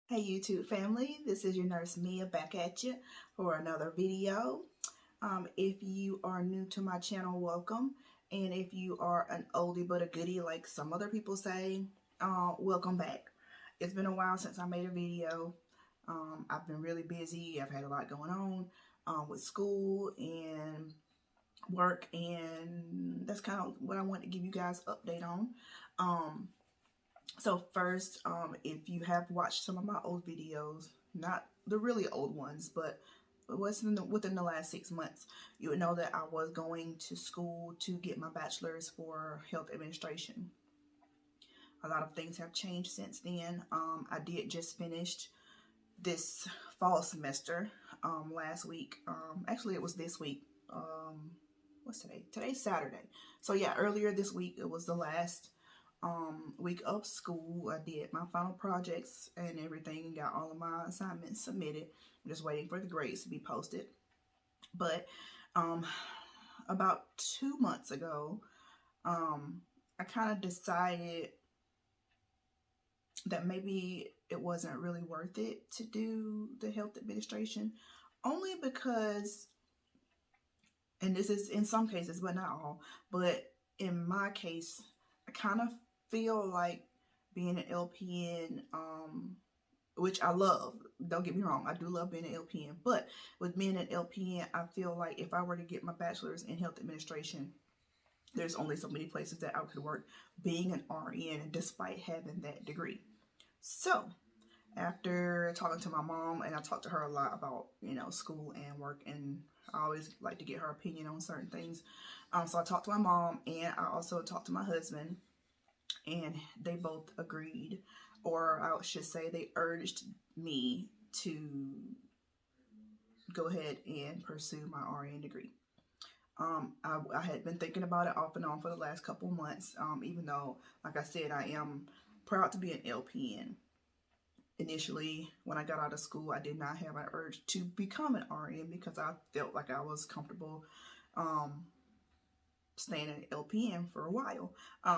Hey YouTube family, this is your nurse Mia back at you for another video. If you are new to my channel, welcome. And if you are an oldie but a goodie like some other people say, welcome back. It's been a while since I made a video. I've been really busy. I've had a lot going on with school and work, and that's kind of what I want to give you guys an update on. So first, if you have watched some of my old videos, not the really old ones, but within the last 6 months, you would know that I was going to school to get my bachelor's for health administration. A lot of things have changed since then. I did just finish this fall semester last week. Actually, it was this week. What's today? Today's Saturday. So yeah, earlier this week, it was the last week of school. I did my final projects and everything and got all of my assignments submitted. I'm just waiting for the grades to be posted. But about 2 months ago, I kind of decided that maybe it wasn't really worth it to do the health administration, only because, and this is in some cases, but not all, but in my case, I kind of feel like being an LPN, which I love. Don't get me wrong, I do love being an LPN, but with being an LPN, I feel like if I were to get my bachelor's in health administration, there's only so many places that I could work being an RN despite having that degree. So after talking to my mom, and I talked to her a lot about, school and work, and I always like to get her opinion on certain things. So I talked to my mom, and I also talked to my husband, and they both agreed, or I should say they urged me to go ahead and pursue my RN degree. I had been thinking about it off and on for the last couple months, even though, like I said, I am proud to be an LPN. Initially, when I got out of school, I did not have an urge to become an RN because I felt like I was comfortable staying an LPN for a while.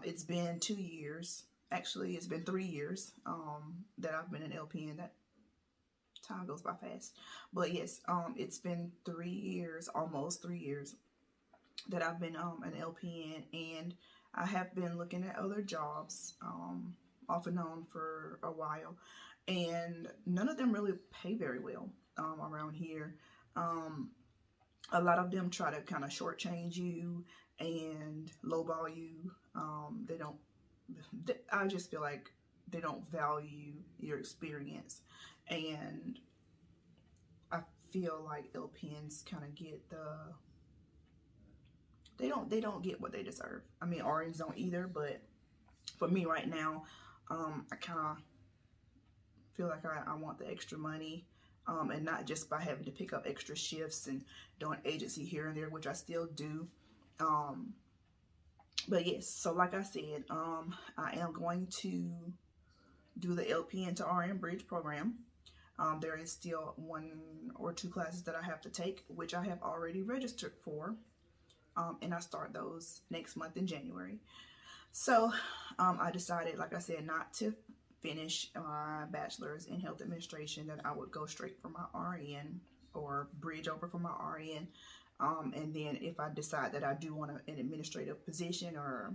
It's been 2 years. Actually, it's been 3 years that I've been an LPN. That time goes by fast. But yes, it's been 3 years, almost 3 years, that I've been an LPN, and I have been looking at other jobs off and on for a while, and none of them really pay very well around here. A lot of them try to kind of shortchange you and lowball you. They don't. I just feel like they don't value your experience, and I feel like LPNs kind of get they don't get what they deserve. I mean, RNs don't either, but for me right now, I kind of feel like I want the extra money, and not just by having to pick up extra shifts and doing agency here and there, which I still do. But yes, so like I said, I am going to do the LPN to RN bridge program. There is still 1 or 2 classes that I have to take, which I have already registered for, and I start those next month in January. So I decided, like I said, not to finish my bachelor's in health administration, that I would go straight for my RN or bridge over for my RN. And then if I decide that I do want an administrative position or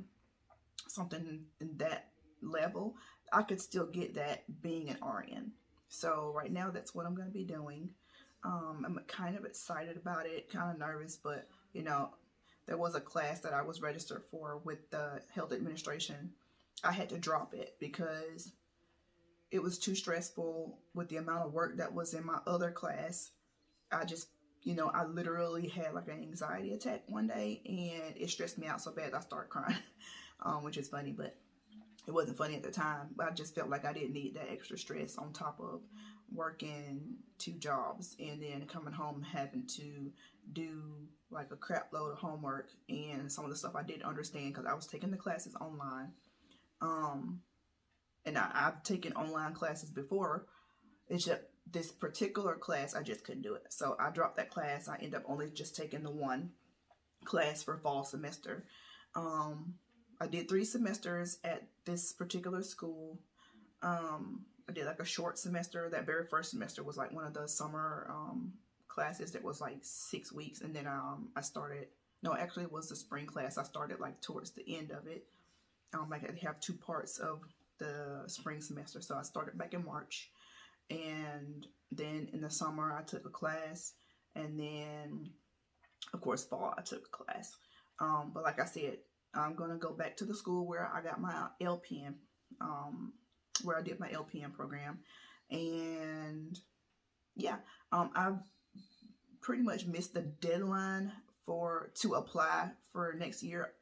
something in that level, I could still get that being an RN. So right now, that's what I'm going to be doing. I'm kind of excited about it, kind of nervous, but there was a class that I was registered for with the health administration. I had to drop it because it was too stressful with the amount of work that was in my other class. I just, I literally had like an anxiety attack one day, and it stressed me out so bad I started crying, which is funny, but it wasn't funny at the time. I just felt like I didn't need that extra stress on top of working 2 jobs and then coming home having to do like a crap load of homework and some of the stuff I didn't understand because I was taking the classes online. And I've taken online classes before. It's just this particular class, I just couldn't do it. So I dropped that class. I ended up only just taking the 1 class for fall semester. I did 3 semesters at this particular school. I did like a short semester. That very first semester was like one of the summer classes that was like 6 weeks, and then I started. No, actually, it was the spring class. I started like towards the end of it. Like I have 2 parts of the spring semester, so I started back in March, and then in the summer I took a class, and then of course fall I took a class. But like I said, I'm gonna go back to the school where I got my LPN, where I did my LPN program, and yeah, I've pretty much missed the deadline to apply for next year,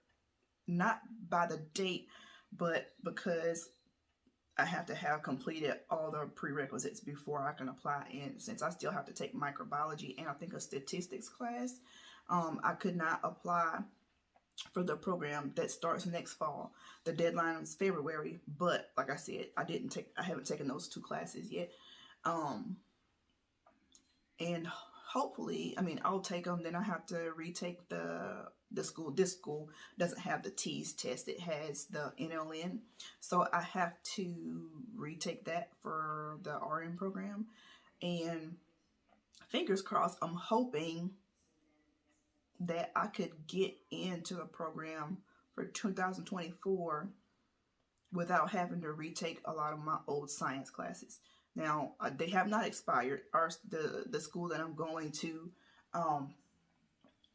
not by the date, but because I have to have completed all the prerequisites before I can apply. And since I still have to take microbiology and I think a statistics class, I could not apply for the program that starts next fall. The deadline is February, but like I said, I haven't taken those 2 classes yet. And hopefully, I mean, I'll take them. Then I have to retake the school. This school doesn't have the TEAS test. It has the NLN. So I have to retake that for the RN program. And fingers crossed, I'm hoping that I could get into the program for 2024 without having to retake a lot of my old science classes. Now, they have not expired. The school that I'm going to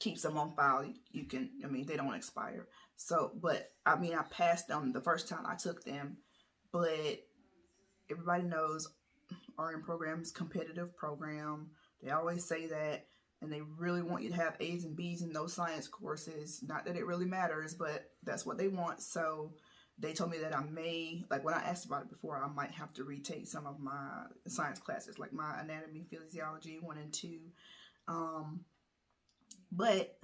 keeps them on file. They don't expire. So, but I mean, I passed them the first time I took them, but everybody knows RN program is a competitive program. They always say that, and they really want you to have A's and B's in those science courses. Not that it really matters, but that's what they want. So they told me that I may, like when I asked about it before, I might have to retake some of my science classes, like my anatomy, physiology 1 and 2. But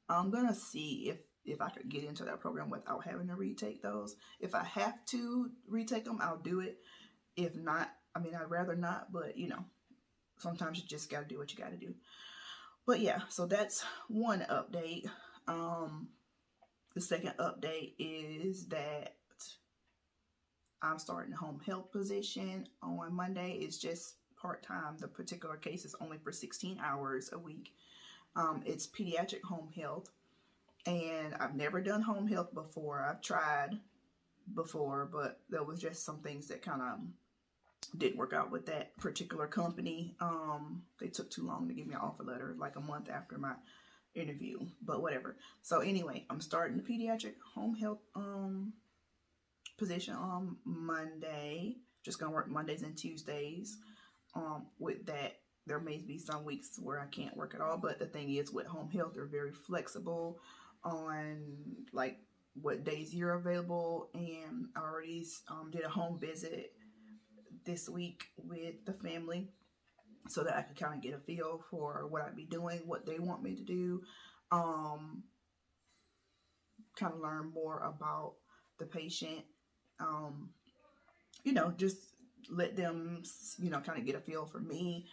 I'm going to see if I could get into that program without having to retake those. If I have to retake them, I'll do it. If not, I mean, I'd rather not, but sometimes you just got to do what you got to do. But yeah, so that's one update. The second update is that I'm starting a home health position on Monday. It's just part-time. The particular case is only for 16 hours a week. It's pediatric home health, and I've never done home health before. I've tried before, but there was just some things that kind of didn't work out with that particular company. They took too long to give me an offer letter, like a month after my interview, but whatever. So anyway, I'm starting the pediatric home health position on Monday. Just gonna work Mondays and Tuesdays. With that, there may be some weeks where I can't work at all, but the thing is, with home health, they're very flexible on like what days you're available. And I already did a home visit this week with the family, so that I could kind of get a feel for what I'd be doing, what they want me to do, kind of learn more about the patient, just let them, kind of get a feel for me,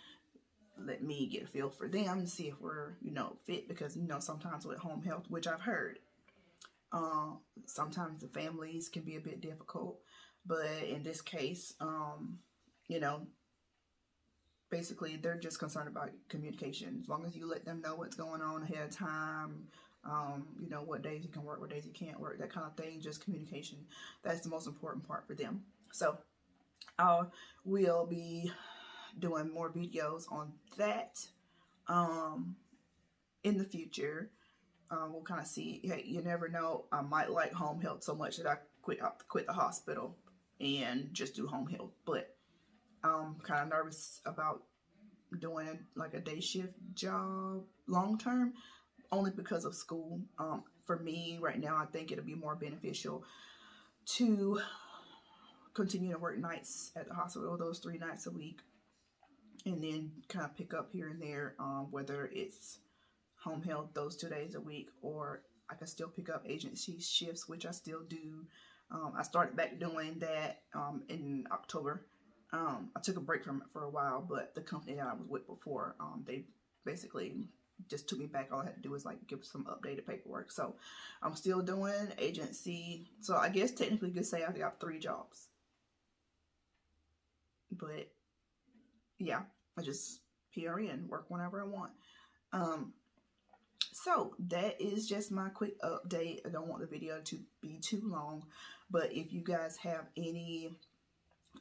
let me get a feel for them, see if we're, fit, because, sometimes with home health, which I've heard, sometimes the families can be a bit difficult, but in this case, basically, they're just concerned about communication. As long as you let them know what's going on ahead of time, what days you can work, what days you can't work, that kind of thing, just communication. That's the most important part for them. So I will be doing more videos on that in the future. We'll kind of see. Hey, you never know. I might like home health so much that I quit the hospital and just do home health. But I'm kind of nervous about doing like a day shift job long term, only because of school. For me right now, I think it'll be more beneficial to continue to work nights at the hospital, those 3 nights a week, and then kind of pick up here and there, whether it's home health those 2 days a week, or I can still pick up agency shifts, which I still do. I started back doing that in October. I took a break from it for a while, but the company that I was with before, they basically just took me back. All I had to do was like give some updated paperwork. So I'm still doing agency. So I guess technically you could say I got 3 jobs. But yeah, I just PRN, work whenever I want. So that is just my quick update. I don't want the video to be too long, but if you guys have any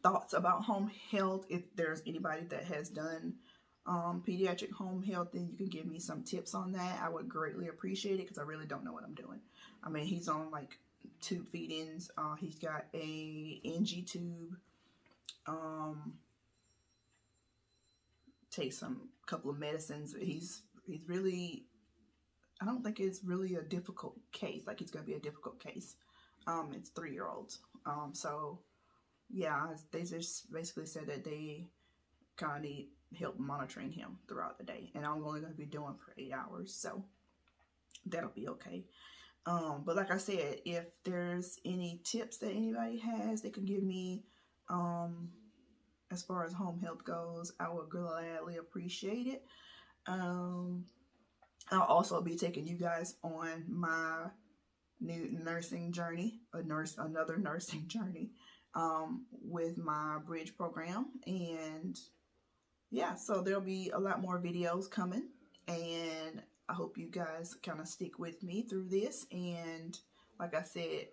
thoughts about home health, if there's anybody that has done pediatric home health, then you can give me some tips on that. I would greatly appreciate it because I really don't know what I'm doing. I mean, he's on like tube feedings. He's got a NG tube. Takes some couple of medicines. He's really, I don't think it's really a difficult case. Like it's gonna be a difficult case. It's 3-year-olds. So yeah, they just basically said that they kind of need help monitoring him throughout the day, and I'm only going to be doing for 8 hours, so that'll be okay. But like I said, if there's any tips that anybody has, they can give me as far as home health goes, I would gladly appreciate it. I'll also be taking you guys on my new nursing journey, another nursing journey, with my bridge program. And yeah, so there'll be a lot more videos coming, and I hope you guys kind of stick with me through this. And like I said,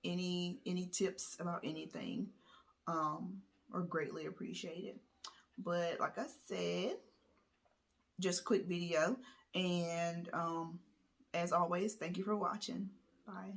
any tips about anything are greatly appreciated. But like I said, just a quick video, and as always, thank you for watching. Bye.